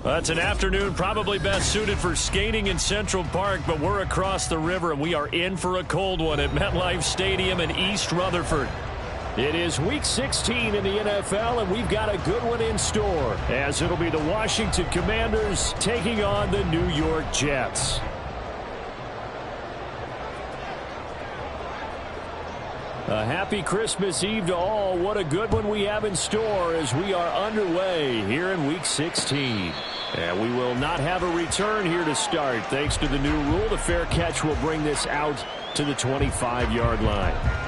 It's an afternoon probably best suited for skating in Central Park, but we're across the river, and we are in for a cold one at MetLife Stadium in East Rutherford. It is Week 16 in the NFL, and we've got a good one in store, as it'll be the Washington Commanders taking on the New York Jets. A happy Christmas Eve to all. What a good one we have in store as we are underway here in Week 16. And we will not have a return here to start. Thanks to the new rule, the fair catch will bring this out to the 25-yard line.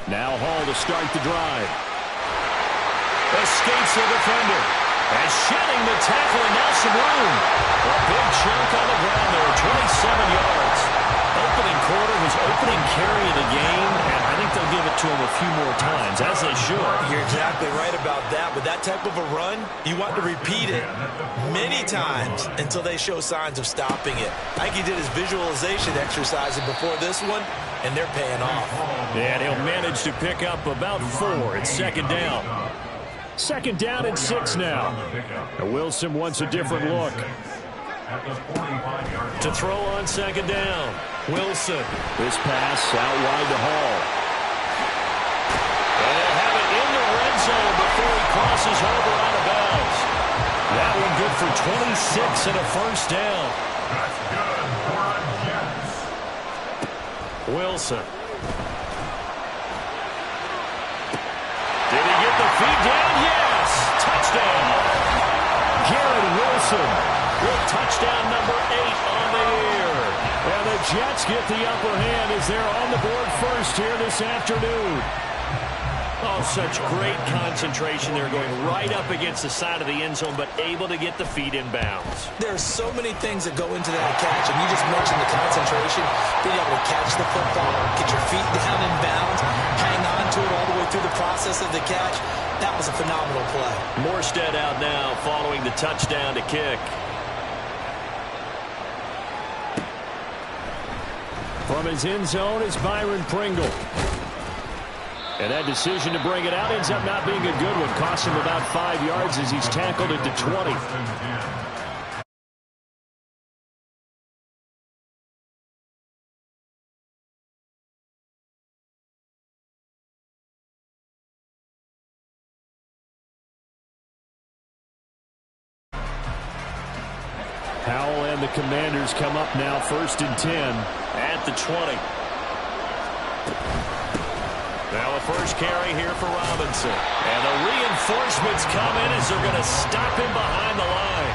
Now Hall to start the drive. Escapes the defender. And shedding the tackle, and now some room. A big chunk on the ground there, 27 yards. Opening quarter, his opening carry of the game, and I think they'll give it to him a few more times, as they should. You're exactly right about that. With that type of a run, you want to repeat it many times until they show signs of stopping it. I think he did his visualization exercise before this one, and they're paying off. And he'll manage to pick up about 4. It's second down. Second down and 6 now. Wilson wants a different look. To throw on second down. Wilson. This pass out wide to Hall. And they'll have it in the red zone before he crosses over out of bounds. That one good for 26 and a first down. Wilson. Did he get the feed down? Yes! Touchdown! Garrett Wilson with touchdown number 8 on the year. And the Jets get the upper hand as they're on the board first here this afternoon. Oh, such great concentration. They're going right up against the side of the end zone, but able to get the feet in bounds. There's so many things that go into that catch, and you just mentioned the concentration, being able to catch the football, get your feet down in bounds, hang on to it all the way through the process of the catch. That was a phenomenal play. Morstead out now following the touchdown to kick. From his end zone is Byron Pringle. And that decision to bring it out ends up not being a good one. Cost him about 5 yards as he's tackled at the 20. Howell and the Commanders come up now first and 10 at the 20. Now a first carry here for Robinson. And the reinforcements come in as they're going to stop him behind the line.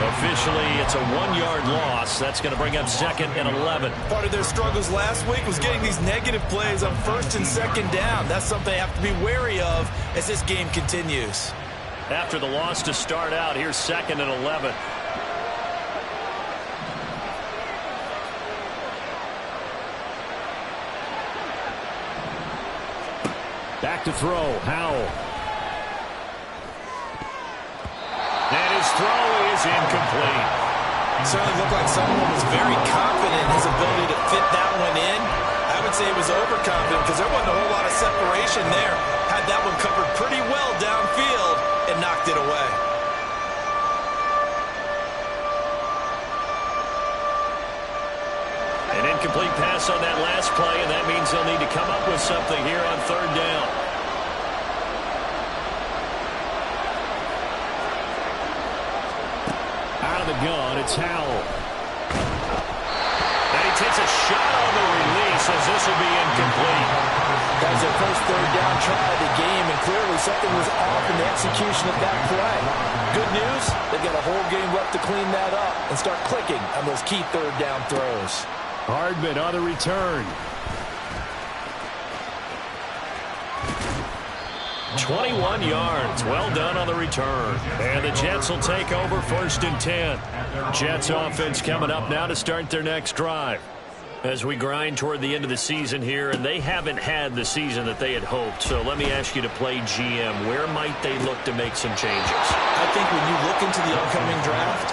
Officially, it's a 1-yard loss. That's going to bring up second and 11. Part of their struggles last week was getting these negative plays on first and second down. That's something they have to be wary of as this game continues. After the loss to start out, here's second and 11. Back to throw, Howell. And his throw is incomplete. It certainly looked like someone was very confident in his ability to fit that one in. I would say he was overconfident because there wasn't a whole lot of separation there. Had that one covered pretty well downfield and knocked it away. An incomplete pass on that last play, and that means they'll need to come up with something here on third down. Out of the gun, it's Howell. And he takes a shot on the release as this will be incomplete. That was their first third down try of the game, and clearly something was off in the execution of that play. Good news, they've got a whole game left to clean that up and start clicking on those key third down throws. Hardman on the return. 21 yards. Well done on the return. And the Jets will take over first and 10. Jets offense coming up now to start their next drive. As we grind toward the end of the season here, and they haven't had the season that they had hoped. So let me ask you to play GM. Where might they look to make some changes? I think when you look into the upcoming draft,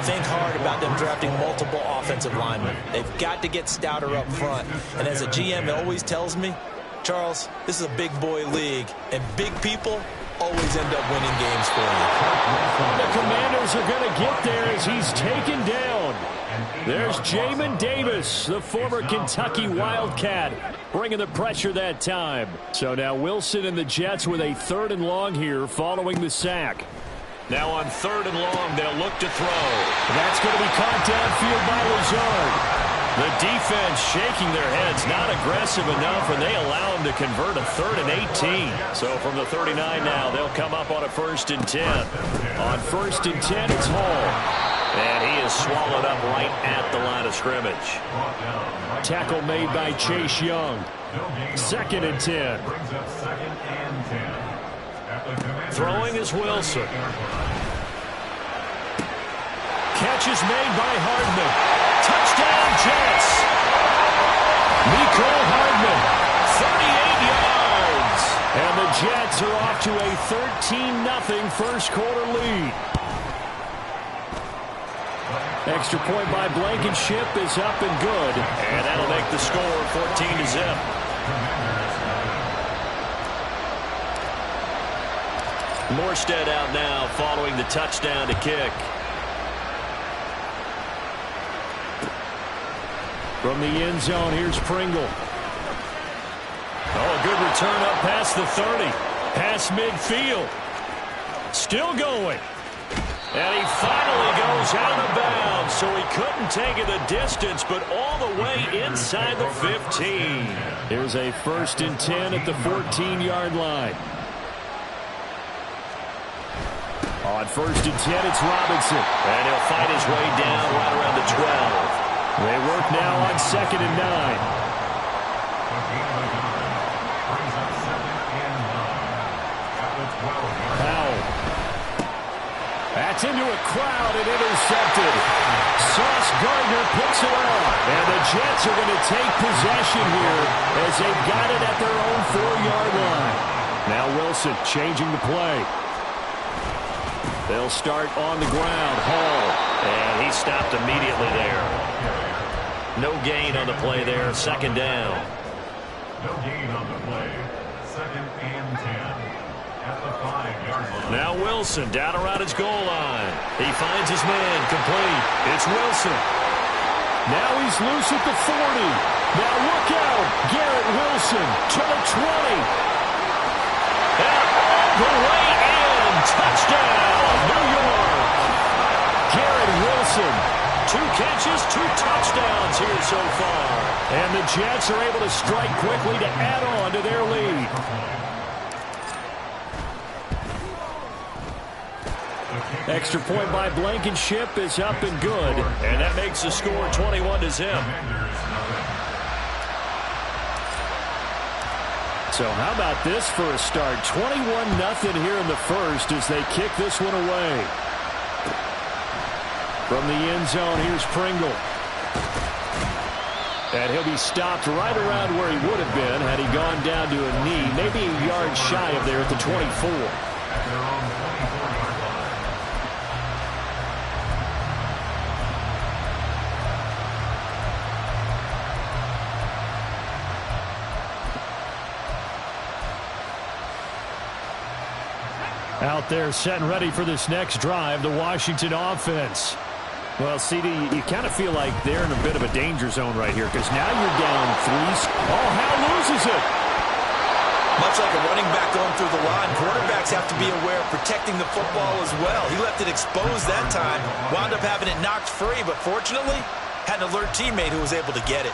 think hard about them drafting multiple offensive linemen. They've got to get stouter up front. And as a GM, it always tells me, Charles, this is a big boy league, and big people always end up winning games for you. The Commanders are going to get there as he's taken down. There's Jamin Davis, the former Kentucky Wildcat, bringing the pressure that time. So now Wilson and the Jets with a 3rd and long here following the sack. Now on 3rd and long, they'll look to throw. That's going to be caught downfield by Lazard. The defense shaking their heads, not aggressive enough, and they allow him to convert a 3rd and 18. So from the 39 now, they'll come up on a 1st and 10. On 1st and 10, it's Hall. And he is swallowed up right at the line of scrimmage. Tackle made by Chase Young. 2nd and 10. Throwing is Wilson. Catch is made by Hardman. Touchdown, Jets. Mecole Hardman, 38 yards. And the Jets are off to a 13-0 first quarter lead. Extra point by Blankenship is up and good. And that'll make the score 14-0. Morstead out now following the touchdown to kick. From the end zone, here's Pringle. Oh, a good return up past the 30. Past midfield. Still going. And he finally goes out of bounds, so he couldn't take it the distance, but all the way inside the 15. Here's a 1st and 10 at the 14-yard line. On 1st and 10, it's Robinson. And he'll fight his way down right around the 12. They work now on 2nd and 9. Powell. That's into a crowd and intercepted. Sauce Gardner picks it up. And the Jets are going to take possession here as they've got it at their own 4-yard line. Now Wilson changing the play. They'll start on the ground. Hall. And he stopped immediately there. No gain on the play there. 2nd down. No gain on the play. 2nd and 10. At the 5-yard line. Now Wilson down around his goal line. He finds his man complete. It's Wilson. Now he's loose at the 40. Now look out. Garrett Wilson to the 20. And all the way in. Touchdown, New York. Garrett Wilson. 2 catches, 2 touchdowns here so far. And the Jets are able to strike quickly to add on to their lead. Extra point by Blankenship is up and good. And that makes the score 21-0. So how about this for a start? 21-0 here in the first as they kick this one away. From the end zone, here's Pringle. And he'll be stopped right around where he would have been had he gone down to a knee, maybe a yard shy of there at the 24. Out there set and ready for this next drive, the Washington offense. Well, CD, you kind of feel like they're in a bit of a danger zone right here because now you're down 3. Oh, Hal loses it. Much like a running back going through the line, quarterbacks have to be aware of protecting the football as well. He left it exposed that time, wound up having it knocked free, but fortunately, had an alert teammate who was able to get it.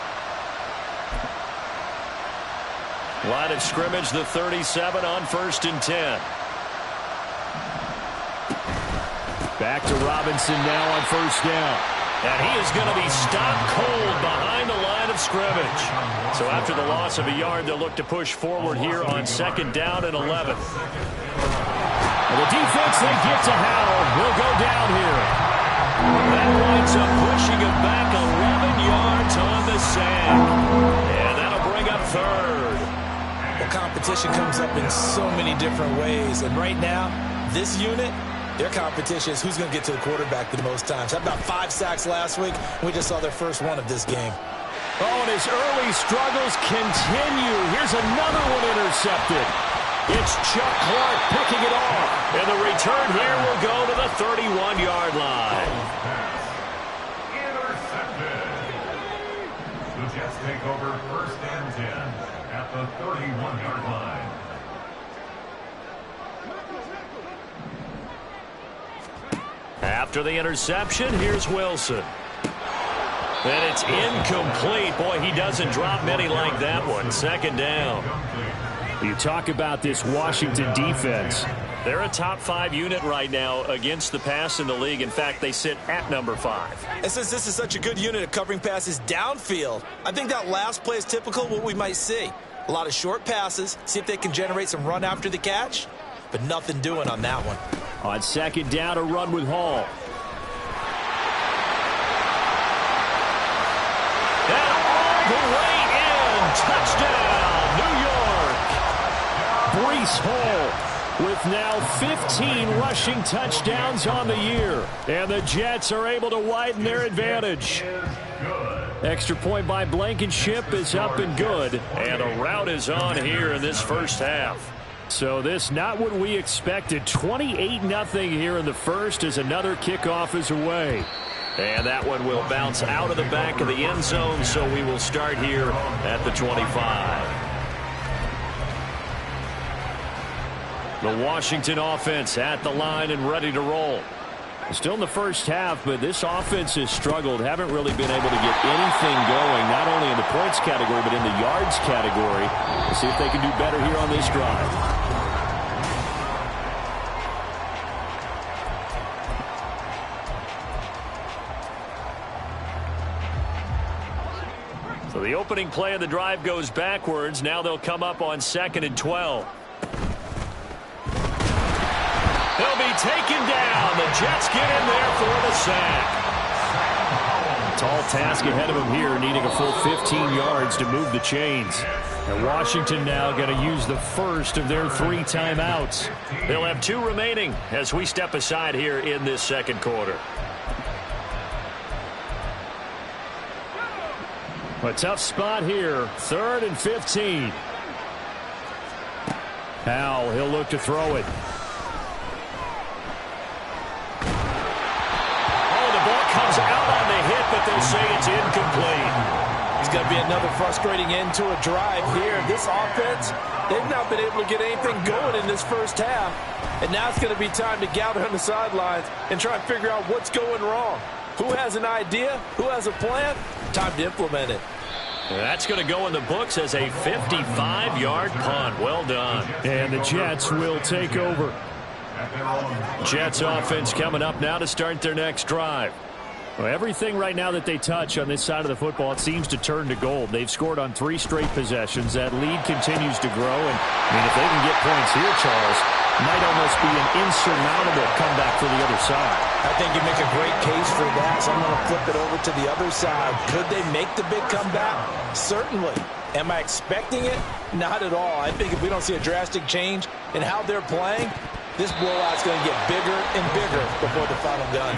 Line of scrimmage, the 37 on 1st and 10. Back to Robinson now on 1st down. And he is going to be stopped cold behind the line of scrimmage. So after the loss of a yard, they'll look to push forward here on 2nd down and 11. And the defense they get to Howell will go down here. That winds up pushing him back 11 yards on the the sack. And that'll bring up third. Well, competition comes up in so many different ways. And right now, this unit, their competition is who's going to get to the quarterback the most times. Had about 5 sacks last week. We just saw their first one of this game. Oh, and his early struggles continue. Here's another one intercepted. It's Chuck Clark picking it off. And the return here will go to the 31-yard line. Intercepted. The Jets take over 1st and 10 at the 31-yard line. After the interception, here's Wilson. And it's incomplete. Boy, he doesn't drop many like that one. 2nd down. You talk about this Washington defense. They're a top 5 unit right now against the pass in the league. In fact, they sit at number 5. And since this is such a good unit of covering passes downfield, I think that last play is typical of what we might see. A lot of short passes, see if they can generate some run after the catch, but nothing doing on that one. On 2nd down, a run with Hall. And all the way in. Touchdown, New York. Breece Hall with now 15 rushing touchdowns on the year. And the Jets are able to widen their advantage. Extra point by Blankenship is up and good. And a rout is on here in this first half. So this not what we expected. 28-0 here in the first as another kickoff is away. And that one will bounce out of the back of the end zone, so we will start here at the 25. The Washington offense at the line and ready to roll. Still in the first half, but this offense has struggled. Haven't really been able to get anything going, not only in the points category, but in the yards category. We'll see if they can do better here on this drive. So the opening play of the drive goes backwards. Now they'll come up on 2nd and 12. He'll be taken down. The Jets get in there for the sack. Tall task ahead of him here, needing a full 15 yards to move the chains. And Washington now going to use the first of their 3 timeouts. They'll have 2 remaining as we step aside here in this second quarter. A tough spot here. 3rd and 15. Howell, he'll look to throw it. Oh, the ball comes out on the hit, but they'll say it's incomplete. It's going to be another frustrating end to a drive here. This offense, they've not been able to get anything going in this first half. And now it's going to be time to gather on the sidelines and try and figure out what's going wrong. Who has an idea? Who has a plan? Time to implement it. That's going to go in the books as a 55-yard punt. Well done. And the Jets will take over. Jets offense coming up now to start their next drive. Well, everything right now that they touch on this side of the football, it seems to turn to gold. They've scored on 3 straight possessions. That lead continues to grow. And, I mean, if they can get points here, Charles, might almost be an insurmountable comeback for the other side. I think you make a great case for that, so I'm going to flip it over to the other side. Could they make the big comeback? Certainly. Am I expecting it? Not at all. I think if we don't see a drastic change in how they're playing, this blowout's going to get bigger and bigger before the final gun.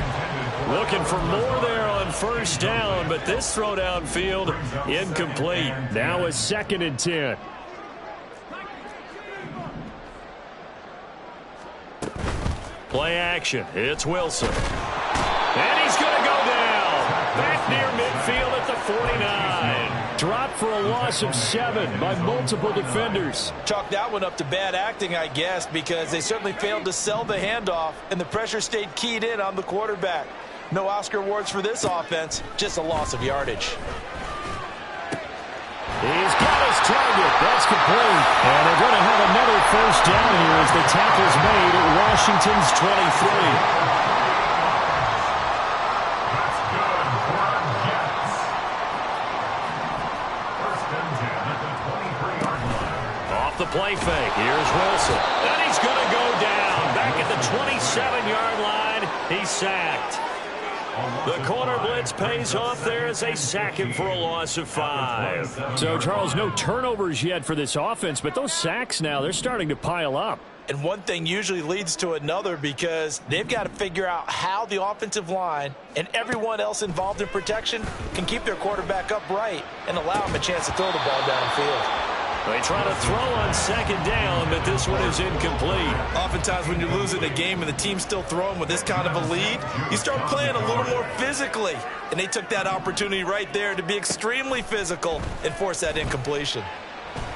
Looking for more there on 1st down, but this throw downfield incomplete. Now a 2nd and 10. Play action. It's Wilson. And he's going to go down. Back near midfield at the 49. Dropped for a loss of 7 by multiple defenders. Chalk that one up to bad acting, I guess, because they certainly failed to sell the handoff, and the pressure stayed keyed in on the quarterback. No Oscar awards for this offense, just a loss of yardage. He's got his target. That's complete. And they're going to have another 1st down here as the tackle's made at Washington's 23. That's good for our Jets. 1st and 10 at the 23-yard line. Off the play fake. Here's Wilson. And he's going to go down. Back at the 27-yard line. He's sacked. The corner blitz pays off there as they sack him for a loss of 5. So, Charles, no turnovers yet for this offense, but those sacks now, they're starting to pile up. And one thing usually leads to another because they've got to figure out how the offensive line and everyone else involved in protection can keep their quarterback upright and allow him a chance to throw the ball downfield. They try to throw on second down, but this one is incomplete. Oftentimes when you're losing a game and the team's still throwing with this kind of a lead, you start playing a little more physically. And they took that opportunity right there to be extremely physical and force that incompletion.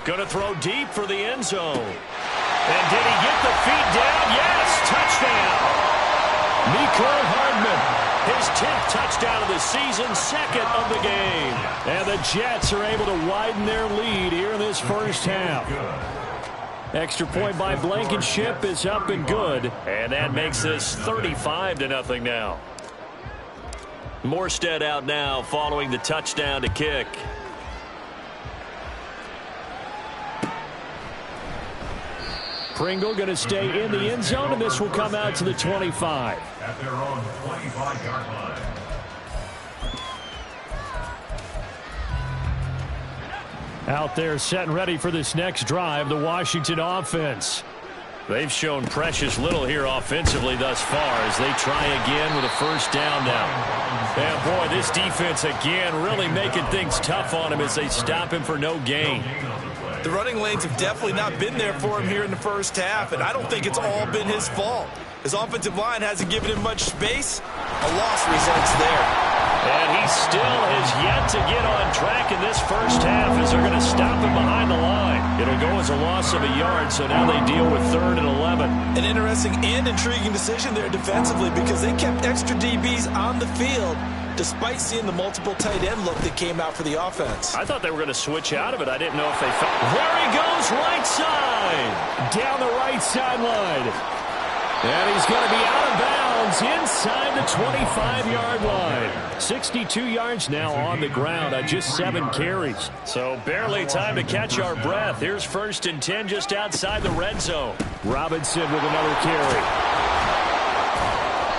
Going to throw deep for the end zone. And did he get the feet down? Yes, touchdown. Mecole Hardman, his 10th touchdown of the season, second of the game. And the Jets are able to widen their lead here in this first half. Extra point by Blankenship is up and good. And that makes this 35-0 now. Morstead out now following the touchdown to kick. Pringle going to stay in the end zone, and this will come out to the 25. At their own 25-yard line. Out there set and ready for this next drive, the Washington offense. They've shown precious little here offensively thus far as they try again with a first down now. And boy, this defense again really making things tough on him as they stop him for no gain. The running lanes have definitely not been there for him here in the first half, and I don't think it's all been his fault. His offensive line hasn't given him much space. A loss results there. And he still has yet to get on track in this first half as they're going to stop him behind the line. It'll go as a loss of a yard, so now they deal with 3rd and 11. An interesting and intriguing decision there defensively because they kept extra DBs on the field despite seeing the multiple tight end look that came out for the offense. I thought they were going to switch out of it. I didn't know if they felt. There he goes, right side. Down the right sideline. And he's going to be out of bounds inside the 25-yard line. 62 yards now on the ground on just 7 carries. So barely time to catch our breath. Here's 1st and 10 just outside the red zone. Robinson with another carry.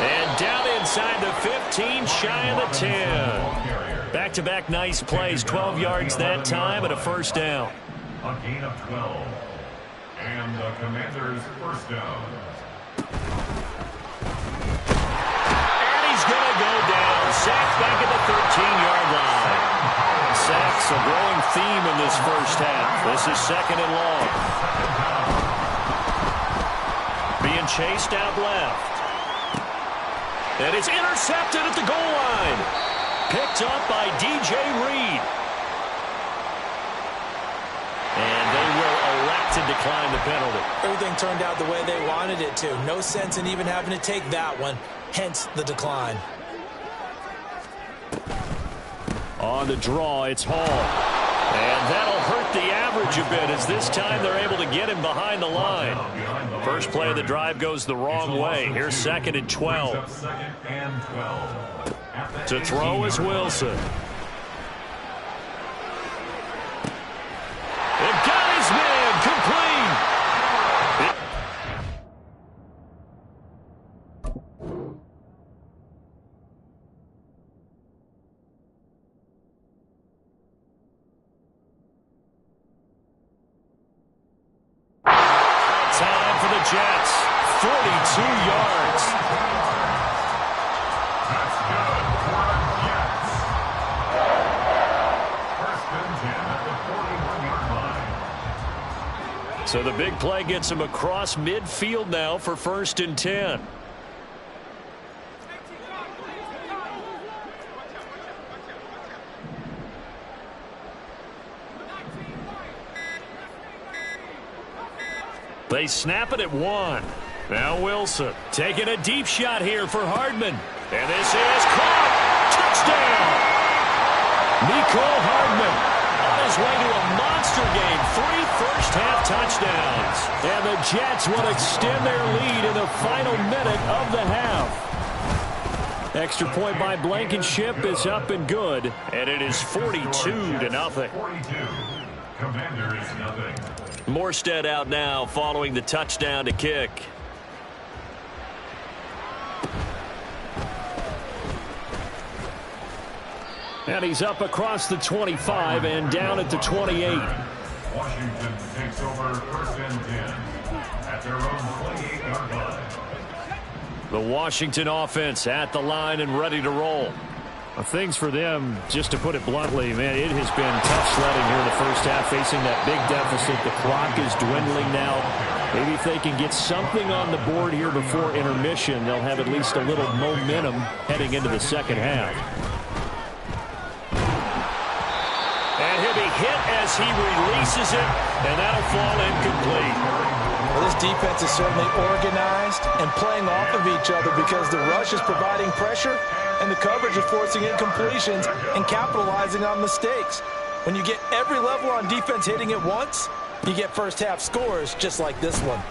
And down inside the 15, shy of the 10. Back-to-back nice plays, 12 yards that time and a first down. A gain of 12. And the Commanders' first down. And he's going to go down. Sacked back at the 13-yard line. Sacks a growing theme in this first half. This is 2nd and long. Being chased out left. And it's intercepted at the goal line. Picked up by DJ Reed. And they will elect to decline the penalty. Everything turned out the way they wanted it to. No sense in even having to take that one. Hence the decline. On the draw, it's Hall. And that'll hurt the average a bit as this time they're able to get him behind the line. First play of the drive goes the wrong way. Here's 2nd and 12. To throw is Wilson. They've got his man complete. Time for the Jets. 42 yards. That's good for the Jets. 1st and 10 at the 41-yard line. So the big play gets him across midfield now for 1st and 10. They snap it at 1. Now Wilson taking a deep shot here for Hardman. And this is caught. Touchdown. Mecole Hardman on his way to a monster game. 3 first-half touchdowns. And the Jets will extend their lead in the final minute of the half. Extra point by Blankenship is up and good. And it is 42-0. 42. Commanders nothing. Morstead out now following the touchdown to kick. And he's up across the 25 and down at the 28. Washington takes over 1st and 10 at their own 28-yard line. The Washington offense at the line and ready to roll. Things for them, just to put it bluntly, man, it has been tough sledding here in the first half, facing that big deficit. The clock is dwindling now. Maybe if they can get something on the board here before intermission, they'll have at least a little momentum heading into the second half. And he'll be hit as he releases it, and that'll fall incomplete. Well, this defense is certainly organized and playing off of each other because the rush is providing pressure and the coverage is forcing incompletions and capitalizing on mistakes. When you get every level on defense hitting at once, you get first half scores just like this one.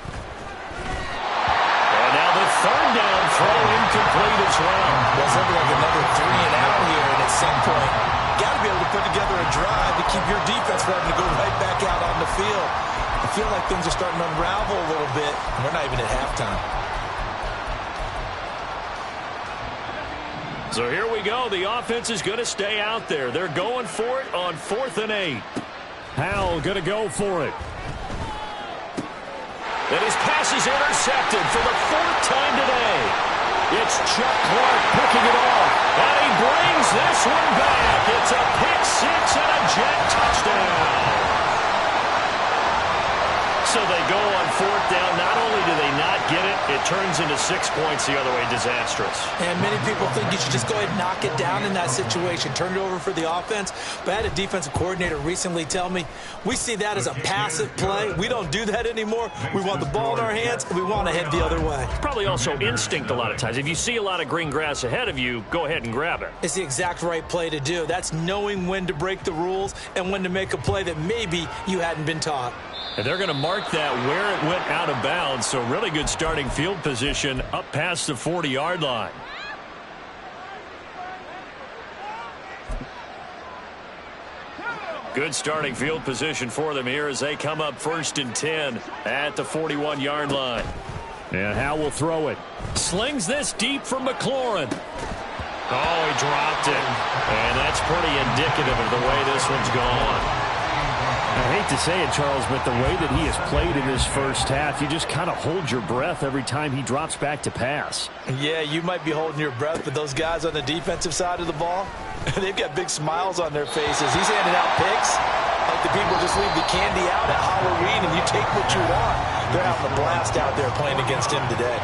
And now the third down throw incomplete as well. Well, something like another 3 and out here, and at some point, got to be able to put together a drive to keep your defense from having to go right back out on the field. I feel like things are starting to unravel a little bit, and we're not even at halftime. So here we go. The offense is going to stay out there. They're going for it on 4th and 8. Howell going to go for it. And his pass is intercepted for the 4th time today. It's Chuck Clark picking it off. And he brings this one back. It's a pick six and a jet touchdown. So they go on 4th down. Not only do they not get it, it turns into 6 points the other way. Disastrous. And many people think you should just go ahead and knock it down in that situation. Turn it over for the offense. But I had a defensive coordinator recently tell me, we see that as a passive play. We don't do that anymore. We want the ball in our hands, and we want to head the other way. Probably also instinct a lot of times. If you see a lot of green grass ahead of you, go ahead and grab it. It's the exact right play to do. That's knowing when to break the rules and when to make a play that maybe you hadn't been taught. And they're going to mark that where it went out of bounds. So really good starting field position up past the 40-yard line. Good starting field position for them here as they come up 1st and 10 at the 41-yard line. And Howell will throw it. Slings this deep from McLaurin. Oh, he dropped it. And that's pretty indicative of the way this one's gone. I hate to say it, Charles, but the way that he has played in this first half, you just kind of hold your breath every time he drops back to pass. Yeah, you might be holding your breath, but those guys on the defensive side of the ball, they've got big smiles on their faces. He's handing out picks like the people just leave the candy out at Halloween and you take what you want. They're having a blast out there playing against him today.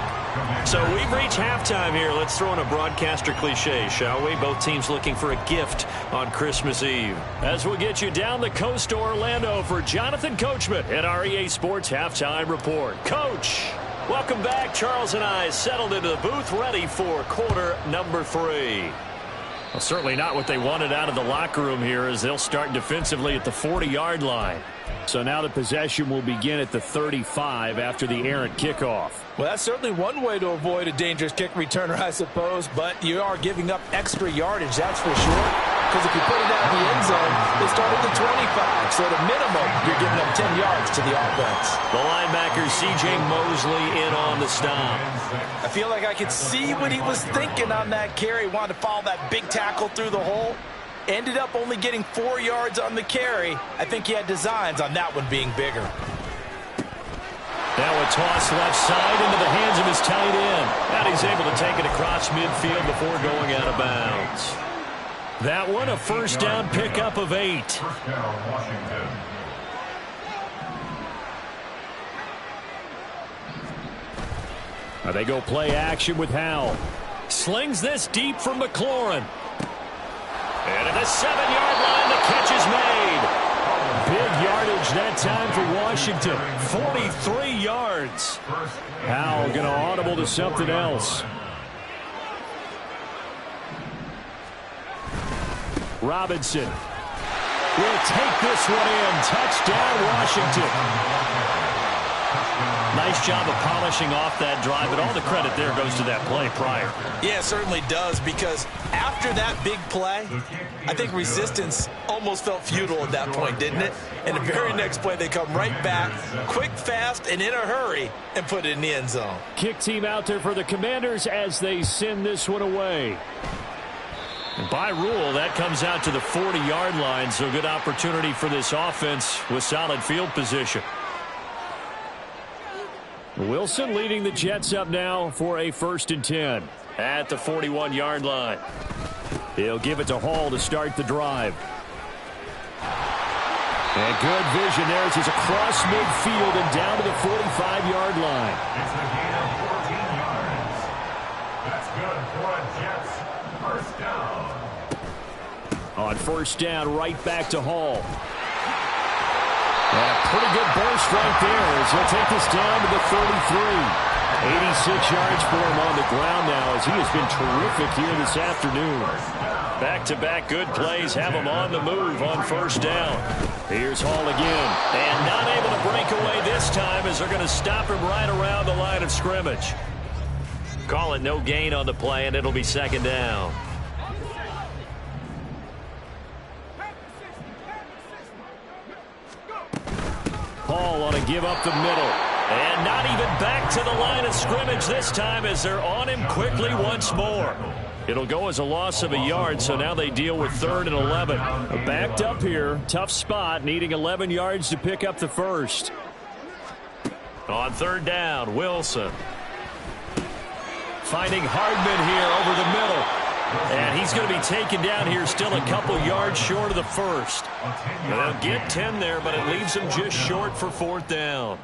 So we've reached halftime here. Let's throw in a broadcaster cliche, shall we? Both teams looking for a gift on Christmas Eve. As we'll get you down the coast to Orlando for Jonathan Coachman at our EA Sports Halftime Report. Coach, welcome back. Charles and I settled into the booth ready for quarter number 3. Well, certainly not what they wanted out of the locker room here as they'll start defensively at the 40-yard line. So now the possession will begin at the 35 after the errant kickoff. Well, that's certainly one way to avoid a dangerous kick returner, I suppose, but you are giving up extra yardage, that's for sure. Because if you put it out in the end zone, they start at the 25. So at a minimum, you're giving them 10 yards to the offense. The linebacker, C.J. Mosley, in on the stop. I feel like I could see what he was thinking on that carry. Wanted to follow that big tackle through the hole. Ended up only getting 4 yards on the carry. I think he had designs on that one being bigger. Now a toss left side into the hands of his tight end. And he's able to take it across midfield before going out of bounds. That one, a first down pickup of 8. First down, Washington. Now they go play action with Howell. Slings this deep from McLaurin. And at the 7-yard line, the catch is made. Big yardage that time for Washington. 43 yards. Howell going to audible to something else. Robinson will take this one in. Touchdown, Washington. Nice job of polishing off that drive, but all the credit there goes to that play prior. Yeah, it certainly does, because after that big play, I think resistance almost felt futile at that point, didn't it? And the very next play, they come right back, quick, fast, and in a hurry, and put it in the end zone. Kick team out there for the Commanders as they send this one away. And by rule, that comes out to the 40-yard line, so good opportunity for this offense with solid field position. Wilson leading the Jets up now for a 1st and 10 at the 41-yard line. He'll give it to Hall to start the drive. And good vision there as he's across midfield and down to the 45-yard line. It's a gain of 14 yards. That's good for a Jets first down. On 1st down, right back to Hall. And a pretty good burst right there as he'll take this down to the 33. 86 yards for him on the ground now as he has been terrific here this afternoon. Back-to-back good plays have him on the move on 1st down. Here's Hall again. And not able to break away this time as they're going to stop him right around the line of scrimmage. Call it no gain on the play, and it'll be 2nd down. Hall on a give up the middle. And not even back to the line of scrimmage this time as they're on him quickly once more. It'll go as a loss of a yard, so now they deal with 3rd and 11. Backed up here, tough spot, needing 11 yards to pick up the 1st. On 3rd down, Wilson. Finding Hardman here over the middle. And he's going to be taken down here still a couple yards short of the 1st. They'll get 10 there, but it leaves them just short for 4th down.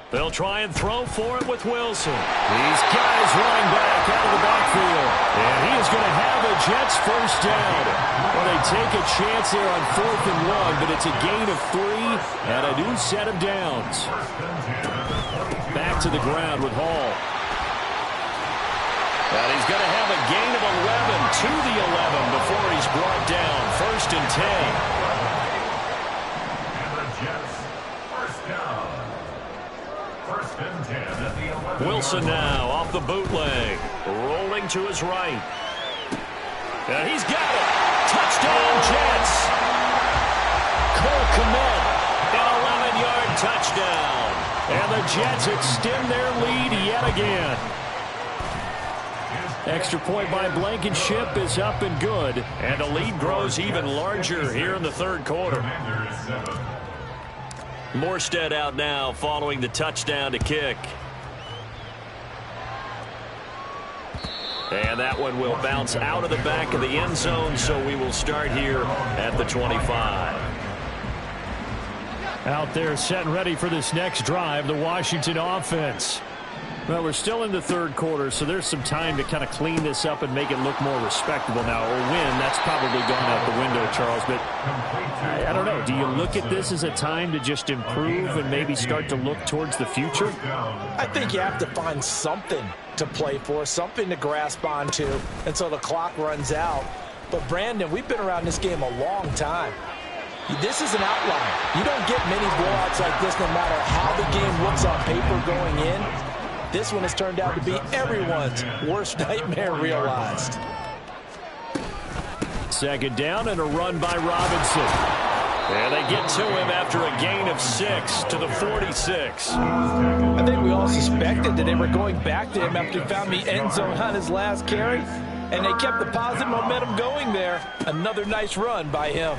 They'll try and throw for it with Wilson. These guys running back out of the backfield. And he is going to have the Jets 1st down. Well, they take a chance there on 4th and 1, but it's a gain of 3 and a new set of downs. Back to the ground with Hall. And he's going to have a gain of 11 to the 11 before he's brought down. 1st and 10. And the Jets first down. 1st and 10 at the 11. Wilson now off the bootleg. Rolling to his right. And he's got it. Touchdown, Jets. Cole Kmet, an 11-yard touchdown. And the Jets extend their lead yet again. Extra point by Blankenship is up and good. And the lead grows even larger here in the 3rd quarter. Morstead out now following the touchdown to kick. And that one will bounce out of the back of the end zone, so we will start here at the 25. Out there set and ready for this next drive, the Washington offense. Well, we're still in the 3rd quarter, so there's some time to kind of clean this up and make it look more respectable now. Or win, that's probably gone out the window, Charles. But I don't know. Do you look at this as a time to just improve and maybe start to look towards the future? I think you have to find something to play for, something to grasp onto until the clock runs out. But, Brandon, we've been around this game a long time. This is an outlier. You don't get many blowouts like this no matter how the game looks on paper going in. This one has turned out to be everyone's worst nightmare realized. 2nd down and a run by Robinson. And they get to him after a gain of 6 to the 46. I think we all suspected that they were going back to him after he found the end zone on his last carry. And they kept the positive momentum going there. Another nice run by him.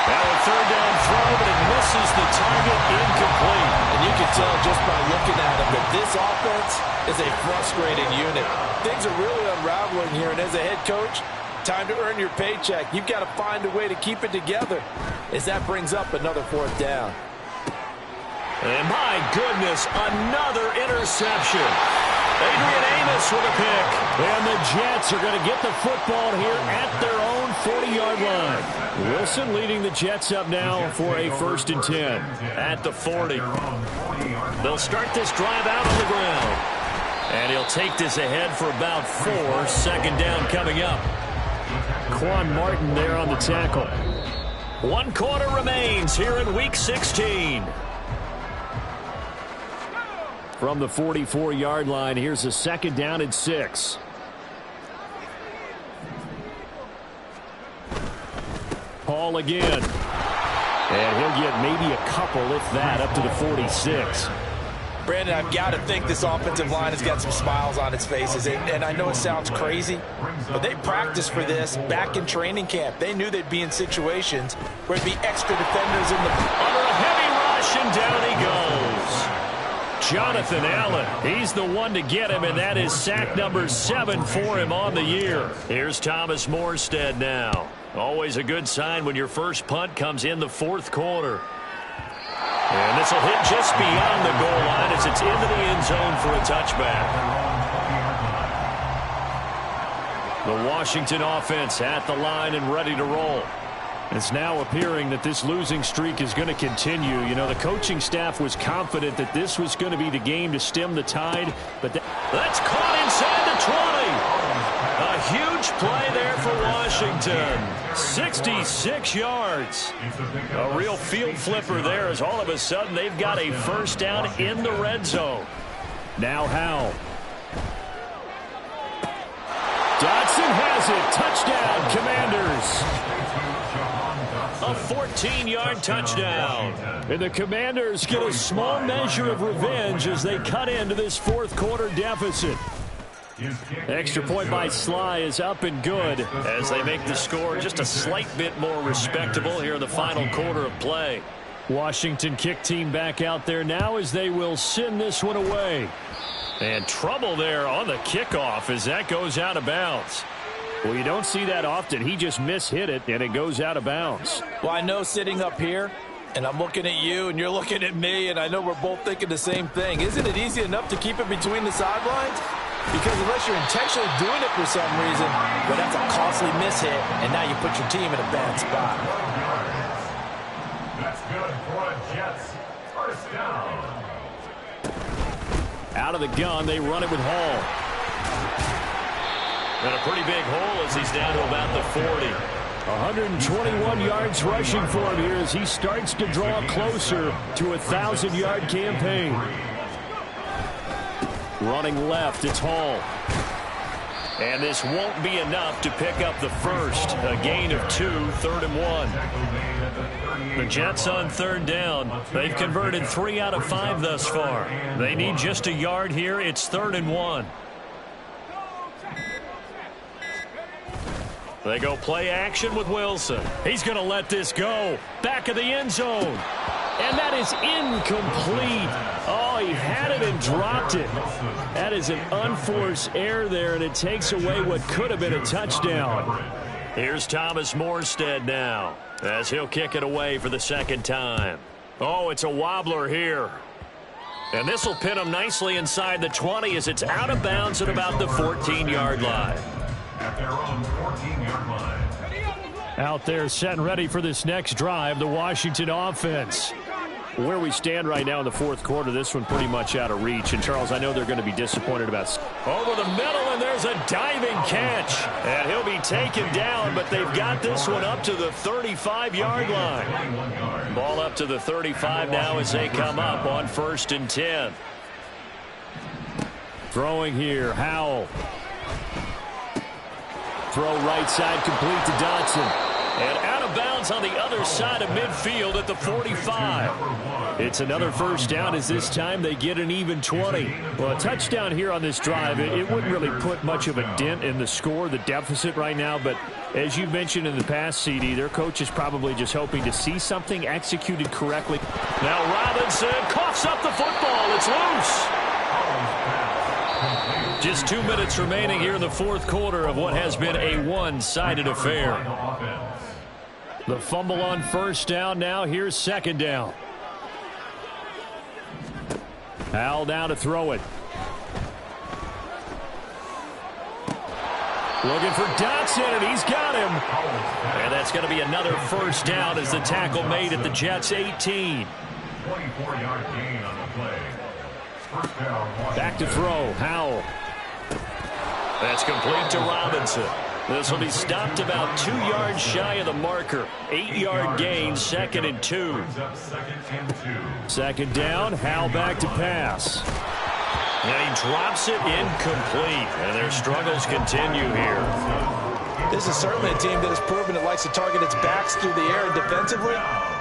Now a 3rd down throw, but it misses the target, incomplete. And you can tell just by looking at him that this offense is a frustrating unit. Things are really unraveling here, and as a head coach, time to earn your paycheck. You've got to find a way to keep it together as that brings up another 4th down. And my goodness, another interception. Adrian Amos with a pick. And the Jets are going to get the football here at their own 40-yard line. Wilson leading the Jets up now for a 1st and 10 at the 40. They'll start this drive out on the ground. And he'll take this ahead for about 4. 2nd down coming up. Quan Martin there on the tackle. 1 quarter remains here in Week 16. From the 44-yard line, here's a 2nd down and 6. Hall again. And he'll get maybe a couple, if that, up to the 46. Brandon, I've got to think this offensive line has got some smiles on its faces. And I know it sounds crazy, but they practiced for this back in training camp. They knew they'd be in situations where there'd be extra defenders in the... Under a heavy rush, and down he goes. Jonathan Allen, he's the one to get him, and that is sack number 7 for him on the year. Here's Thomas Morstead now. Always a good sign when your first punt comes in the fourth quarter. And this will hit just beyond the goal line as it's into the end zone for a touchback. The Washington offense at the line and ready to roll. It's now appearing that this losing streak is going to continue. You know, the coaching staff was confident that this was going to be the game to stem the tide, but that's caught inside the 20. A huge play there for Washington. 66 yards. A real field flipper there as all of a sudden they've got a first down in the red zone. Now Howell. Dotson has it. Touchdown, Commanders. A 14-yard touchdown. And the Commanders get a small measure of revenge as they cut into this fourth quarter deficit. Extra point by Sly is up and good as they make the score just a slight bit more respectable here in the final quarter of play. Washington kick team back out there now as they will send this one away. And trouble there on the kickoff as that goes out of bounds. Well, you don't see that often. He just mishit it, and it goes out of bounds. Well, I know sitting up here, and I'm looking at you, and you're looking at me, and I know we're both thinking the same thing. Isn't it easy enough to keep it between the sidelines? Because unless you're intentionally doing it for some reason, well, that's a costly mishit, and now you put your team in a bad spot. That's good for a Jets first down. Out of the gun, they run it with Hall. And a pretty big hole as he's down to about the 40. 121 yards rushing for him here as he starts to draw closer to a 1,000-yard campaign. Running left, it's Hall. And this won't be enough to pick up the first. A gain of 2, 3rd and 1. The Jets on third down. They've converted 3 out of 5 thus far. They need just a yard here. It's 3rd and 1. They go play action with Wilson. He's going to let this go. Back of the end zone. And that is incomplete. Oh, he had it and dropped it. That is an unforced error there, and it takes away what could have been a touchdown. Here's Thomas Morstead now as he'll kick it away for the second time. Oh, it's a wobbler here. And this will pin him nicely inside the 20 as it's out of bounds at about the 14-yard line. At their own 14-yard line. Out there set and ready for this next drive, the Washington offense. Where we stand right now in the fourth quarter, this one pretty much out of reach. And, Charles, I know they're going to be disappointed about... Over the middle, and there's a diving catch. And he'll be taken down, but they've got this one up to the 35-yard line. Ball up to the 35 now as they come up on 1st and 10. Throwing here, Howell. Throw right side complete to Dotson. And out of bounds on the other side of midfield at the 45. It's another first down as this time they get an even 20. Well, a touchdown here on this drive, it wouldn't really put much of a dent in the score, the deficit right now. But as you mentioned in the past, CD, their coach is probably just hoping to see something executed correctly. Now Robinson coughs up the football. It's loose. Just 2 minutes remaining here in the fourth quarter of what has been a one-sided affair. The fumble on first down now. Here's second down. Howell down to throw it. Looking for Dotson, and he's got him. And that's going to be another first down as the tackle made at the Jets' 18. 24-yard gain on the play. First down. Back to throw. Howell. That's complete to Robinson. This will be stopped about 2 yards shy of the marker. 8-yard gain, 2nd and 2. Second down, Howell back to pass. And he drops it incomplete. And their struggles continue here. This is certainly a team that has proven it likes to target its backs through the air and defensively.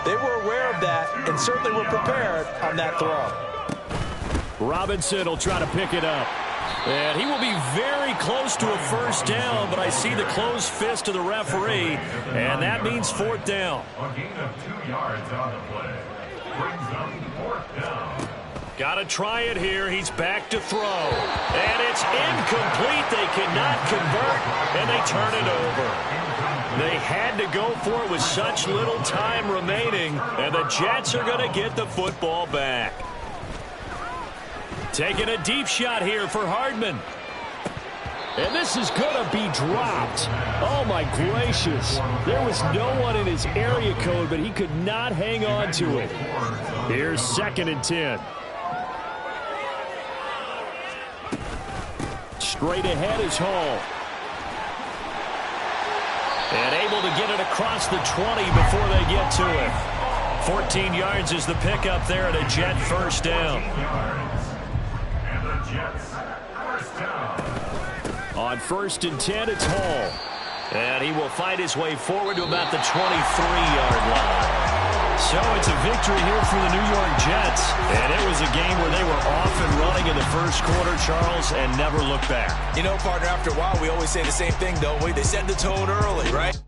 They were aware of that and certainly were prepared on that throw. Robinson will try to pick it up. And he will be very close to a first down, but I see the closed fist of the referee, and that means fourth down. A gain of 2 yards on the play. Brings up fourth down. Got to try it here. He's back to throw. And it's incomplete. They cannot convert, and they turn it over. They had to go for it with such little time remaining, and the Jets are going to get the football back. Taking a deep shot here for Hardman. And this is going to be dropped. Oh, my gracious. There was no one in his area code, but he could not hang on to it. Here's 2nd and 10. Straight ahead is Hall. And able to get it across the 20 before they get to it. 14 yards is the pickup there at a Jet first down. And the Jets first down. On 1st and 10, it's Hall. And he will fight his way forward to about the 23-yard line. So it's a victory here for the New York Jets. And it was a game where they were off and running in the first quarter, Charles, and never looked back. You know, partner, after a while, we always say the same thing, don't we? They set the tone early, right?